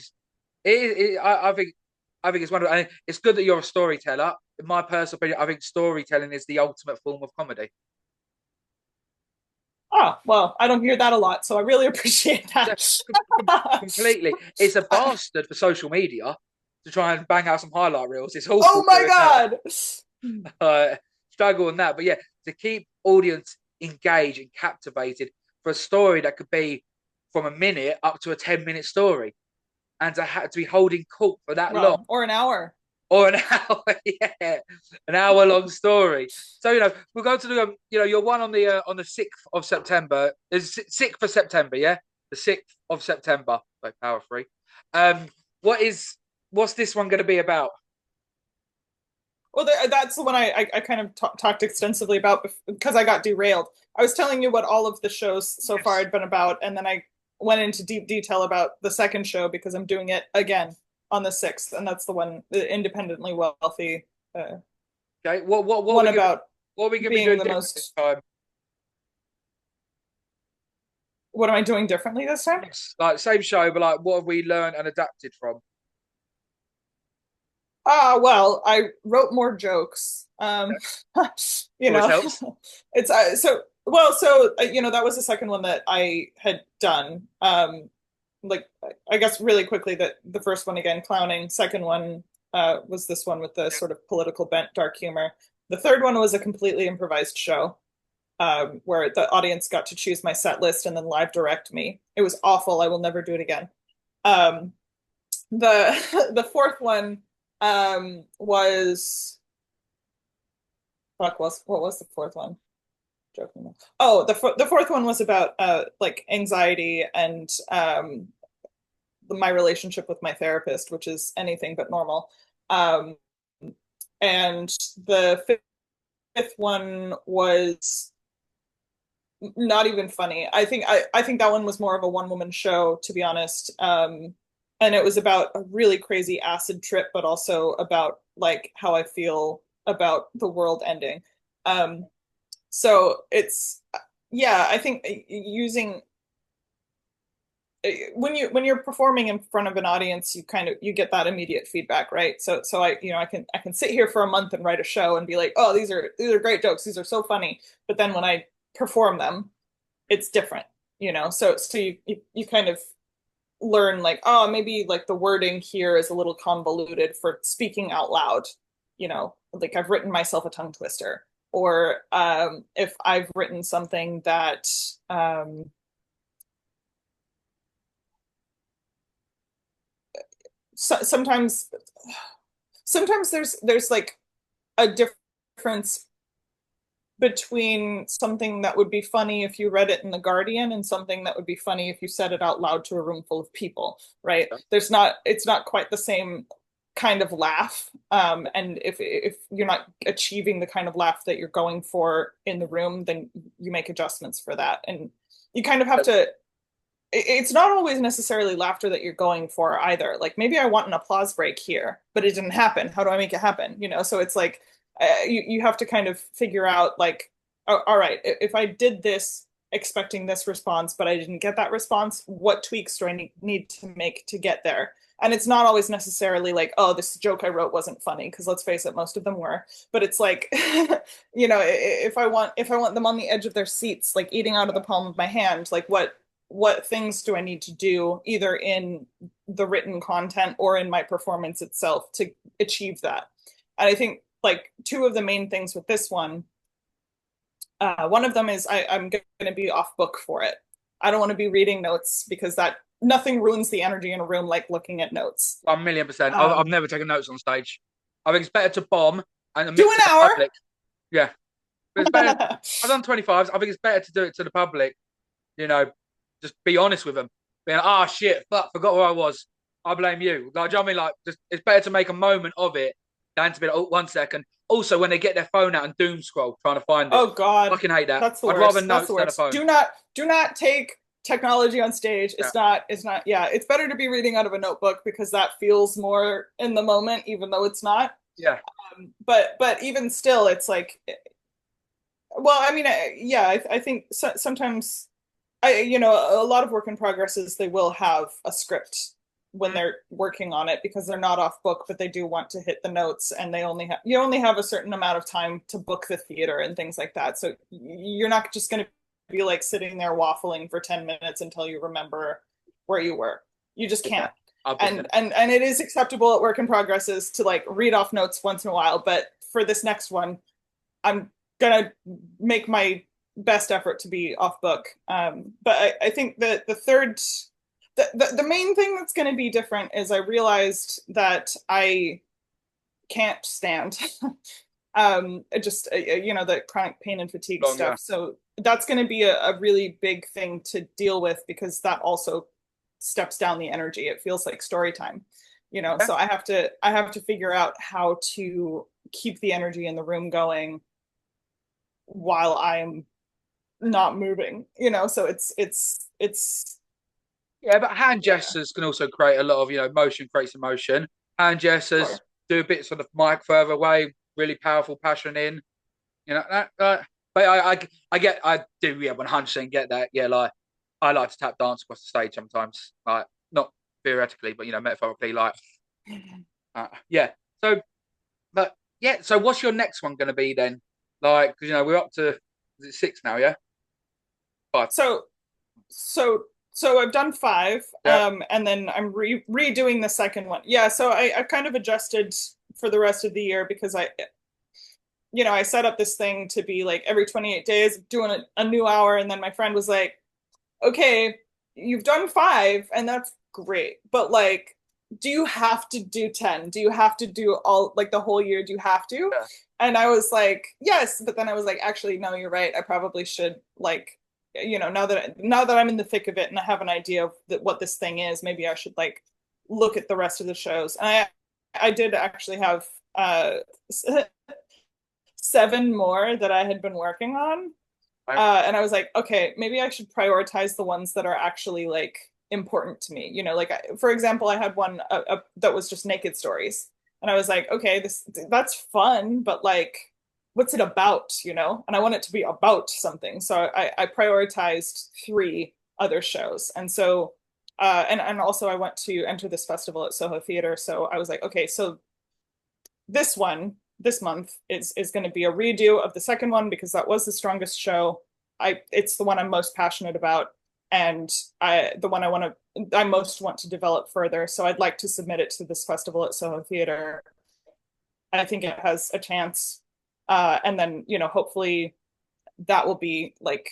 think it's wonderful. And it's good that you're a storyteller. In my personal opinion, I think storytelling is the ultimate form of comedy. Oh, well, I don't hear that a lot, so I really appreciate Yeah, that. completely. It's a bastard for social media to try and bang out some highlight reels. It's Oh awful my doing that. God. Struggle on that, but yeah, to keep audience engaged and captivated for a story that could be from a minute up to a 10-minute story, and to be holding court for that long, Well, or an hour. or an hour, yeah, an hour long story. So we'll go to the your one on the 6th of September is 6th of September, yeah, the 6th of September, like power free. Um, what is what's this one going to be about? Well, that's the one I kind of talked extensively about because I got derailed. I was telling you what all of the shows so far Yes. had been about, and then I went into deep detail about the second show because I'm doing it again on the 6th, and that's the one, the independently wealthy Okay, what are one we gonna about what are we gonna be being doing the different this most. time? What am I doing differently this time? Yes, like same show, but like what have we learned and adapted from? Well, I wrote more jokes. Okay, You always know, helps. it's so well, so that was the second one that I had done. Like I guess really quickly that the first one again, clowning. Second one was this one with the Yep. sort of political bent, dark humor. The third one was a completely improvised show, where the audience got to choose my set list and then live direct me. It was awful. I will never do it again. Um, the the fourth one was fuck was what was the fourth one? Joking. Oh, the fourth one was about like anxiety and my relationship with my therapist, which is anything but normal. Um, and the fifth one was not even funny. I think that one was more of a one woman show, to be honest. And it was about a really crazy acid trip, but also about like how I feel about the world ending. Um, so it's yeah, I think using when you're performing in front of an audience, you kind of you get that immediate feedback, right? So I I can sit here for a month and write a show and be like, oh, these are great jokes, these are so funny. But then when I perform them, it's different, so you kind of learn like, oh, maybe like the wording here is a little convoluted for speaking out loud, like I've written myself a tongue twister, or if I've written something that sometimes there's like a difference between something that would be funny if you read it in The Guardian and something that would be funny if you said it out loud to a room full of people, right? It's not quite the same kind of laugh. And if you're not achieving the kind of laugh that you're going for in the room, then you make adjustments for that. And you kind of have to, it's not always necessarily laughter that you're going for either. Like maybe I want an applause break here, but it didn't happen. How do I make it happen? So it's like you have to kind of figure out like, oh, all right, if I did this expecting this response, but I didn't get that response, what tweaks do I need to make to get there? And it's not always necessarily like, oh, this joke I wrote wasn't funny, because let's face it, most of them were. But it's like, if I want them on the edge of their seats, like eating out of the palm of my hand, like what things do I need to do either in the written content or in my performance itself to achieve that? And I think like two of the main things with this one of them is I'm going to be off book for it. I don't want to be reading notes because that nothing ruins the energy in a room like looking at notes. 1,000,000%. I've never taken notes on stage. I think it's better to bomb and Do admit an to the hour. public. Yeah. But it's better. I've done 25s. I think it's better to do it to the public. Just be honest with them. Being, oh shit, fuck, forgot where I was. I blame you. Like, do you know what I mean? Like, just it's better to make a moment of it than to be like, oh, 1 second. Also, when they get their phone out and doom scroll trying to find it, Oh God, fucking hate that. that's the I'd rather worst. That's the notes than a worst. phone. Do not take technology on stage. Yeah, It's not, yeah, it's better to be reading out of a notebook because that feels more in the moment, even though it's not. yeah, But even still, it's like, well, I mean, yeah, I think sometimes a lot of work in progress is they will have a script when mm, they're working on it because they're not off book, but they do want to hit the notes, and you only have a certain amount of time to book the theater and things like that. So you're not just going to be like sitting there waffling for 10 minutes until you remember where you were. You just yeah. can't. I've been there. And it is acceptable at work in progresses to like read off notes once in a while, but for this next one, I'm gonna make my best effort to be off book. But I think that the main thing that's going to be different is I realized that I can't stand just the chronic pain and fatigue Long, yeah. stuff. So that's going to be a really big thing to deal with because that also steps down the energy. It feels like story time, Yeah. so I have to figure out how to keep the energy in the room going while I'm not moving, so it's Yeah, but hand yeah, gestures can also create a lot of, motion creates emotion. Hand gestures, sure. do a bit sort of mic further away, really powerful passion in, but I do, yeah, 100% get that. Yeah, like, I like to tap dance across the stage sometimes, like, not theoretically, but, metaphorically, like, yeah. So, but, yeah, so what's your next one going to be then? Like, because, we're up to, is it six now, yeah? Five. So so I've done five, Yeah. and then I'm redoing the second one. Yeah, so I've kind of adjusted for the rest of the year because I set up this thing to be like every 28 days doing a new hour, and then my friend was like, okay, you've done five, and that's great, but like, do you have to do 10? Do you have to do all like the whole year? Do you have to? Yeah. And I was like, yes, but then I was like, actually, no, you're right. I probably should like, now that I'm in the thick of it and I have an idea of what this thing is, maybe I should like look at the rest of the shows. And I did actually have uh, seven more that I had been working on. Right. And I was like, okay, maybe I should prioritize the ones that are actually like important to me. Like for example, I had one that was just naked stories, and I was like, okay, this that's fun, but like, what's it about? And I want it to be about something. So I prioritized three other shows, and so and also I went to enter this festival at Soho Theater. So I was like, okay, so this one this month is going to be a redo of the second one because that was the strongest show. It's the one I'm most passionate about, and the one I most want to develop further. So I'd like to submit it to this festival at Soho Theater. I think it has a chance, and then hopefully that will be like,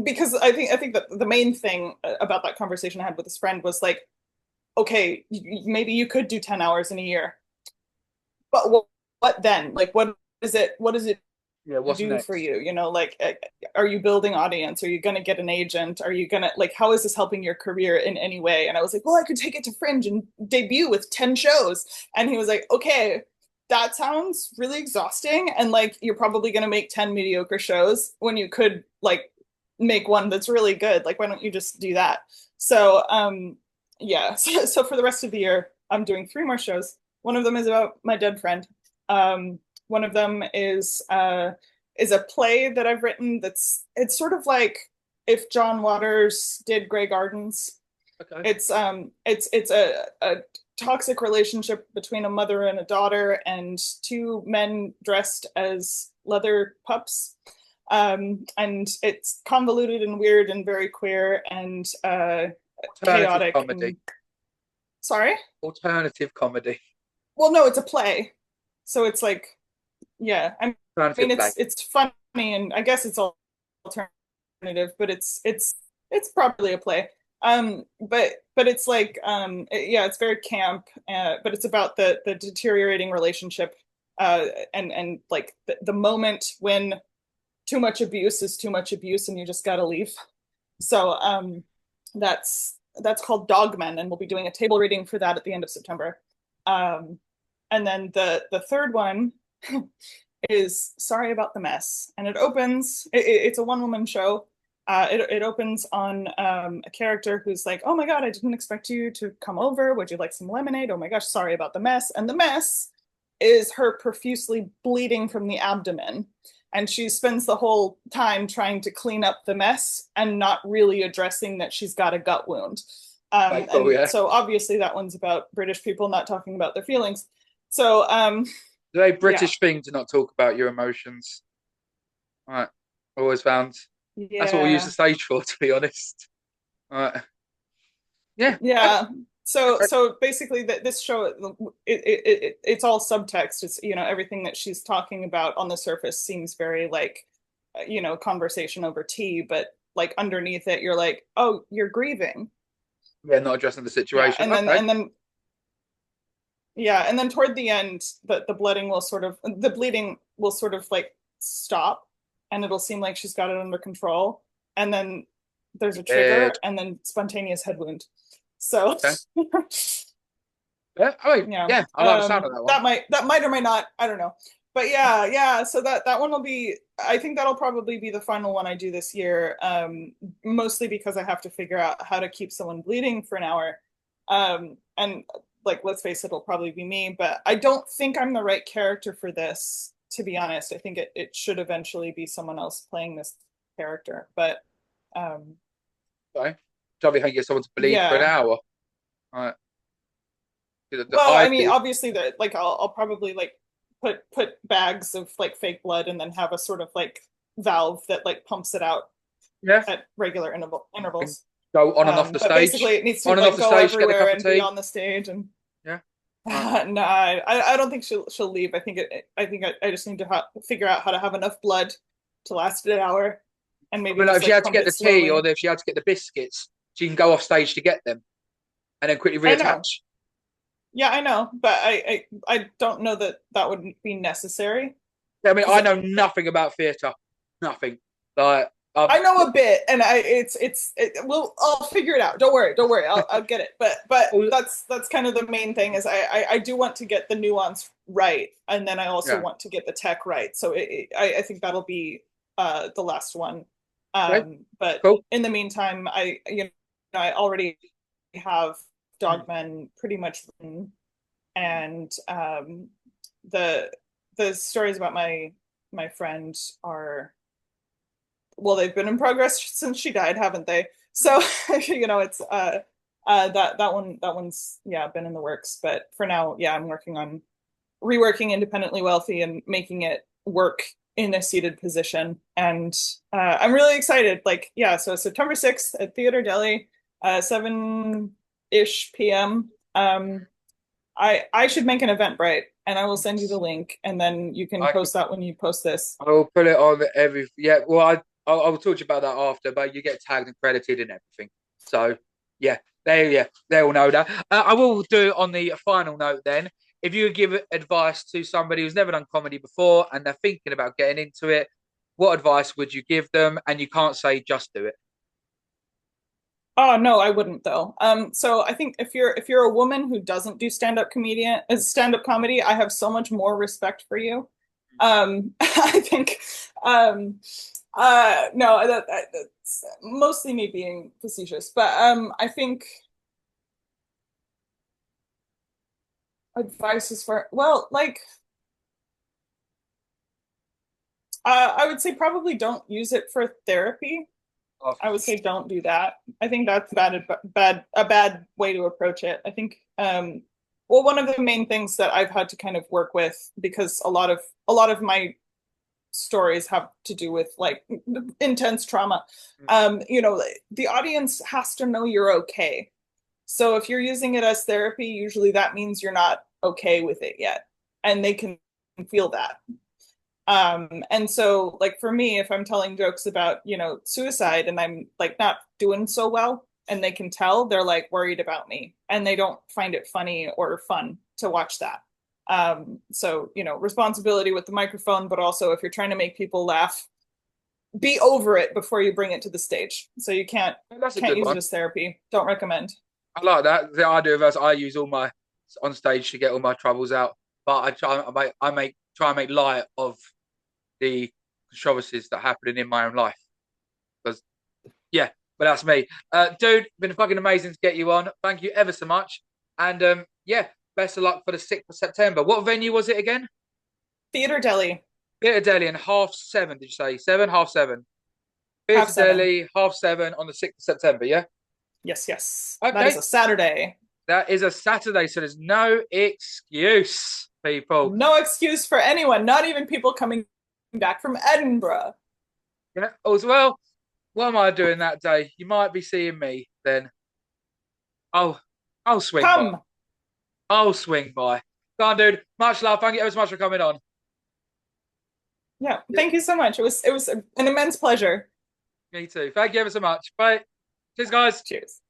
because I think that the main thing about that conversation I had with this friend was like, okay, maybe you could do 10 hours in a year, but what then? Like, what does it Yeah, what's do for next? you? Like, are you building audience? Are you going to get an agent? Are you going to, like, how is this helping your career in any way? And I was like, well, I could take it to Fringe and debut with 10 shows. And he was like, okay, that sounds really exhausting. And like, you're probably going to make 10 mediocre shows when you could like make one that's really good. Like, why don't you just do that? So, yeah. So for the rest of the year, I'm doing three more shows. One of them is about my dead friend. One of them is a play that I've written it's sort of like if John Waters did Grey Gardens. Okay. It's a toxic relationship between a mother and a daughter and two men dressed as leather pups. And it's convoluted and weird and very queer and Alternative chaotic comedy. and sorry. Alternative comedy. Well, no, it's a play, so it's like, yeah. I Alternative mean, play. it's funny, and I guess it's alternative, but it's probably a play. But it's like, yeah, it's very camp, but it's about the deteriorating relationship, and like the moment when too much abuse is too much abuse, and you just gotta leave. So that's called Dogmen, and we'll be doing a table reading for that at the end of September. Um, and then the third one is Sorry About the Mess, and it's a one woman show. It opens on a character who's like, oh my god, I didn't expect you to come over, would you like some lemonade? Oh my gosh, sorry about the mess. And the mess is her profusely bleeding from the abdomen, and she spends the whole time trying to clean up the mess and not really addressing that she's got a gut wound. Like, oh And yeah. so obviously that one's about British people not talking about their feelings. So Very yeah. British thing to not talk about your emotions. Right. Always found that's what we use the Yeah. stage for, to be honest. Right. Yeah. Yeah. So basically this show it's all subtext. It's everything that she's talking about on the surface seems very like conversation over tea, but like underneath it you're like, "Oh, you're grieving." Yeah, not addressing the Yeah. situation. And then Okay. and then yeah, and then toward the end the bleeding will sort of like stop, and it'll seem like she's got it under control, and then there's a Yeah. trigger and then spontaneous head wound. So Okay. Yeah. I mean, yeah, yeah, I like the sound of that one. that might or might not, I don't know, but yeah. So that one will be. I think that'll probably be the final one I do this year. Mostly because I have to figure out how to keep someone bleeding for an hour. And like, let's face it, it'll probably be me, but I don't think I'm the right character for this. To be honest, I think it should eventually be someone else playing this character. But um, Okay. Probably can get someone to bleed for an yeah. hour. Right. The Well, I mean, idea. obviously, that like I'll probably like put bags of like fake blood and then have a sort of like valve that like pumps it out Yeah. at regular Can intervals. go on and off the But stage. basically, it needs to On and off like the go stage, get a everywhere cup of and be tea. on the stage. And Yeah. Right. no, I don't think she'll leave. I think I just need to figure out how to have enough blood to last an hour, and I maybe mean, like, just if she like had to pump get it the tea or slowly. if she had to get the biscuits, she can go off stage to get them and then quickly I know. reattach. Yeah, I know, but I don't know that that would be necessary I mean, because I know nothing about theatre. Nothing. Like, I know a bit, and I'll figure it out. Don't worry, I'll get it. But Oh, that's kind of the main thing is I do want to get the nuance right, and then I also yeah. want to get the tech right. So I think that'll be the last one. Okay. But Cool. in the meantime, I already have Dogmen pretty much written, and the the stories about my friend are well, they've been in progress since she died, haven't they? So it's that one's yeah been in the works. But for now, yeah, I'm working on reworking Independently Wealthy and making it work in a seated position. And I'm really excited. Like, yeah, so September 6th at Theater Deli, 7-ish p.m. I should make an Eventbrite and I will send you the link and then you can I post that when you post this. I will put it on every. Yeah, well, I'll talk to you about that after, but you get tagged and credited and everything. So they all know that. I will do it on the final note then. If you could give advice to somebody who's never done comedy before and they're thinking about getting into it, what advice would you give them? And you can't say just do it. Oh no, I wouldn't though. So I think if you're a woman who doesn't do stand-up comedy, I have so much more respect for you. I think, no, that's mostly me being facetious, but I think advice is for well, like, I would say probably don't use it for therapy. Oh, I would say don't do that. I think that's a bad way to approach it. I think well one of the main things that I've had to kind of work with because a lot of my stories have to do with like intense trauma. The audience has to know you're okay. So if you're using it as therapy, usually that means you're not okay with it yet and they can feel that. And so like for me, if I'm telling jokes about, suicide and I'm like not doing so well and they can tell, they're like worried about me and they don't find it funny or fun to watch that. So, responsibility with the microphone, but also if you're trying to make people laugh, be over it before you bring it to the stage. So you can't that's a can't good use it one. as therapy. Don't recommend. I like that. The idea of us, I use all my on stage to get all my troubles out, but try and make light of the controversies that are happening in my own life. Because yeah, but that's me. Dude, been fucking amazing to get you on. Thank you ever so much. And yeah, best of luck for the 6th of September. What venue was it again? Theater Deli, Theatre Delhi and half seven, did you say? Seven, half seven. half Theatre seven. Delhi, half seven on the 6th of September, yeah? Yes, yes. That is Okay. a Saturday. That is a Saturday, so there's no excuse, people. No excuse for anyone, not even people coming back from Edinburgh. Yeah. As well, what am I doing that day? You might be seeing me then. Oh, I'll swing by. Come. I'll swing by. Go on, dude. Much love. Thank you ever so much for coming on. Yeah, thank you so much. It was an immense pleasure. Me too. Thank you ever so much. Bye. Cheers, guys. Cheers.